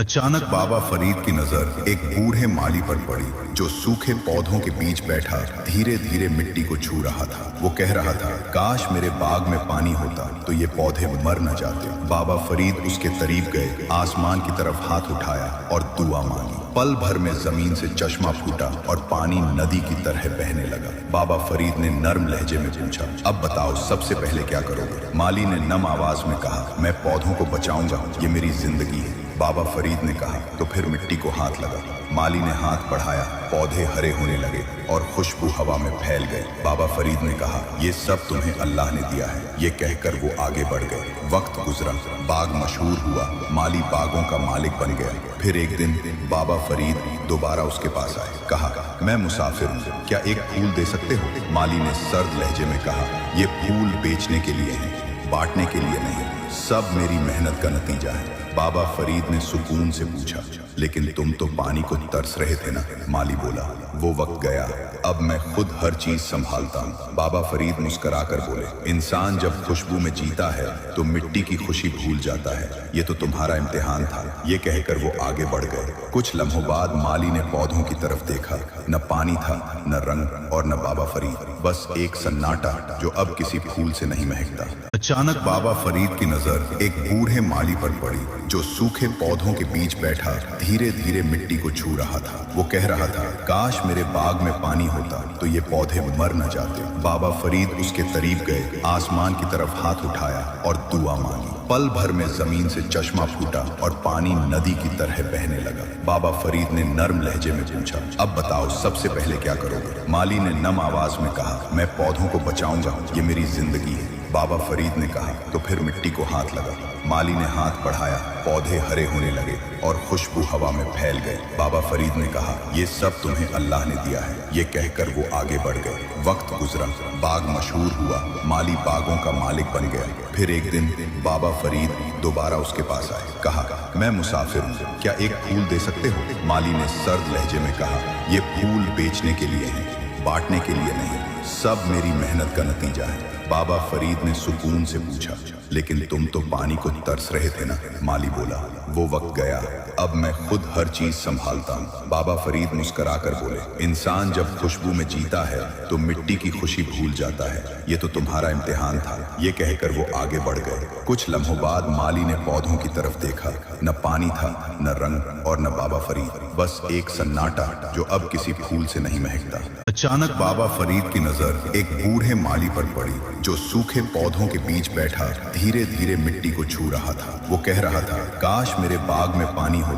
अचानक बाबा फरीद की नजर एक बूढ़े माली पर पड़ी जो सूखे पौधों के बीच बैठा धीरे धीरे मिट्टी को छू रहा था। वो कह रहा था, काश मेरे बाग में पानी होता तो ये पौधे मर न जाते। बाबा फरीद उसके करीब गए, आसमान की तरफ हाथ उठाया और दुआ मांगी। पल भर में जमीन से चश्मा फूटा और पानी नदी की तरह बहने लगा। बाबा फरीद ने नर्म लहजे में पूछा, अब बताओ सबसे पहले क्या करोगे? माली ने नम आवाज में कहा, मैं पौधों को बचाऊंगा, ये मेरी जिंदगी है। बाबा फरीद ने कहा, तो फिर मिट्टी को हाथ लगा। माली ने हाथ बढ़ाया, पौधे हरे होने लगे और खुशबू हवा में फैल गए। बाबा फरीद ने कहा, ये सब तुम्हें अल्लाह ने दिया है। ये कहकर वो आगे बढ़ गए। वक्त गुजरा, बाग मशहूर हुआ, माली बागों का मालिक बन गया। फिर एक दिन बाबा फरीद दोबारा उसके पास आए। कहा, मैं मुसाफिर हूँ, क्या एक फूल दे सकते हो? माली ने सर्द लहजे में कहा, ये फूल बेचने के लिए हैं, बांटने के लिए नहीं। सब मेरी मेहनत का नतीजा है। बाबा फरीद ने सुकून से पूछा, लेकिन तुम तो पानी को तरस रहे थे ना? माली बोला, वो वक्त गया, अब मैं खुद हर चीज संभालता हूँ। बाबा फरीद मुस्कुराकर बोले, इंसान जब खुशबू में जीता है तो मिट्टी की खुशी भूल जाता है। ये तो तुम्हारा इम्तिहान था। ये कहकर वो आगे बढ़ गए। कुछ लम्हों बाद माली ने पौधों की तरफ देखा। न पानी था, न रंग और न बाबा फरीद, बस एक सन्नाटा जो अब किसी फूल से नहीं महकता। अचानक बाबा फरीद की नजर एक बूढ़े माली पर पड़ी जो सूखे पौधों के बीच बैठा धीरे धीरे मिट्टी को छू रहा था। वो कह रहा था, काश मेरे बाग में पानी होता तो ये पौधे मर न जाते। बाबा फरीद उसके करीब गए, आसमान की तरफ हाथ उठाया और दुआ मांगी। पल भर में जमीन से चश्मा फूटा और पानी नदी की तरह बहने लगा। बाबा फरीद ने नर्म लहजे में पूछा, अब बताओ सबसे पहले क्या करोगे? माली ने नम आवाज में कहा, मैं पौधों को बचाऊंगा, ये मेरी जिंदगी है। बाबा फरीद ने कहा, तो फिर मिट्टी को हाथ लगा। माली ने हाथ बढ़ाया, पौधे हरे होने लगे और खुशबू हवा में फैल गए। बाबा फरीद ने कहा, ये सब तुम्हें अल्लाह ने दिया है। ये कहकर वो आगे बढ़ गए। वक्त गुजरा, बाग मशहूर हुआ, माली बागों का मालिक बन गया। फिर एक दिन बाबा फरीद दोबारा उसके पास आए। कहा, मैं मुसाफिर हूँ, क्या एक फूल दे सकते हो? माली ने सर्द लहजे में कहा, ये फूल बेचने के लिए हैं, बांटने के लिए नहीं। सब मेरी मेहनत का नतीजा है। बाबा फरीद ने सुकून से पूछा, लेकिन तुम तो पानी को तरस रहे थे ना? माली बोला, वो वक्त गया, अब मैं खुद हर चीज संभालता हूँ। बाबा फरीद मुस्कुराकर बोले, इंसान जब खुशबू में जीता है तो मिट्टी की खुशी भूल जाता है। ये तो तुम्हारा इम्तिहान था। ये कहकर वो आगे बढ़ गए। कुछ लम्हों बाद माली ने पौधों की तरफ देखा। न पानी था, न रंग और न बाबा फरीद, बस एक सन्नाटा जो अब किसी फूल से नहीं महकता। अचानक बाबा फरीद की नजर एक बूढ़े माली पर पड़ी जो सूखे पौधों के बीच बैठा धीरे धीरे मिट्टी को छू रहा था। वो कह रहा था, काश मेरे बाग में पानी हो